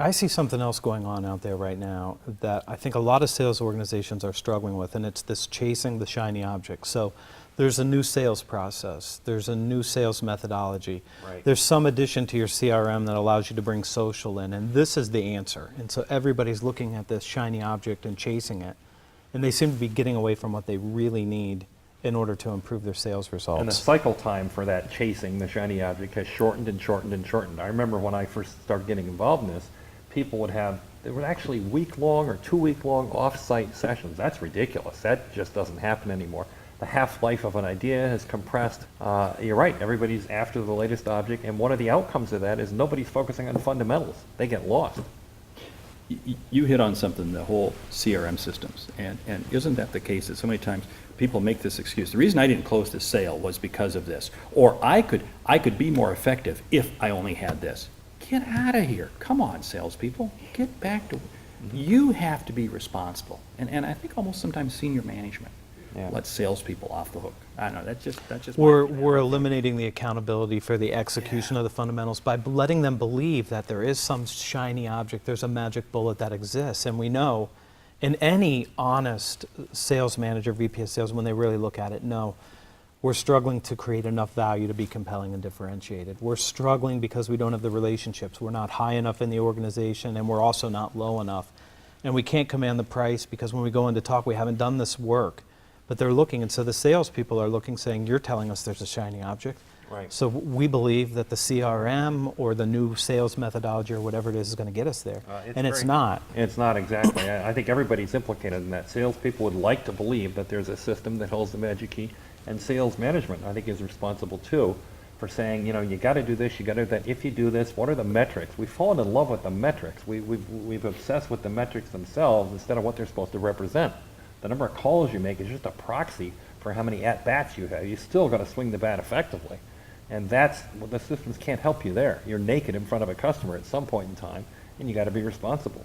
I see something else going on out there right now that I think a lot of sales organizations are struggling with, and it's this chasing the shiny object. So there's a new sales process. There's a new sales methodology. Right. There's some addition to your CRM that allows you to bring social in, and this is the answer. And so everybody's looking at this shiny object and chasing it, and they seem to be getting away from what they really need in order to improve their sales results. And the cycle time for that chasing the shiny object has shortened and shortened and shortened. I remember when I first started getting involved in this, there were actually week-long or 2-week-long off-site sessions. That's ridiculous. That just doesn't happen anymore. The half-life of an idea has compressed. You're right, everybody's after the latest object, and one of the outcomes of that is nobody's focusing on fundamentals. They get lost. You hit on something, the whole CRM systems, and isn't that the case that so many times people make this excuse? The reason I didn't close this sale was because of this, or I could be more effective if I only had this. Get out of here. Come on, salespeople. Get back to, you have to be responsible. And I think almost sometimes senior management lets salespeople off the hook. I don't know, that's just We're eliminating the accountability for the execution of the fundamentals by letting them believe that there is some shiny object, there's a magic bullet that exists. And we know, in any honest sales manager, VP of sales, when they really look at it, no, we're struggling to create enough value to be compelling and differentiated. We're struggling because we don't have the relationships. We're not high enough in the organization, and we're also not low enough. And we can't command the price because when we go in to talk, we haven't done this work. But they're looking, and so the salespeople are looking, saying, you're telling us there's a shiny object. Right. So we believe that the CRM or the new sales methodology or whatever it is going to get us there. It's not. It's not, exactly. I think everybody's implicated in that. Salespeople would like to believe that there's a system that holds the magic key, and sales management, I think, is responsible too for saying, you got to do this, you got to do that. If you do this, what are the metrics? We've fallen in love with the metrics. We've obsessed with the metrics themselves instead of what they're supposed to represent. The number of calls you make is just a proxy for how many at-bats you have. You still got to swing the bat effectively. And that's the systems can't help you there. You're naked in front of a customer at some point in time, and you got to be responsible.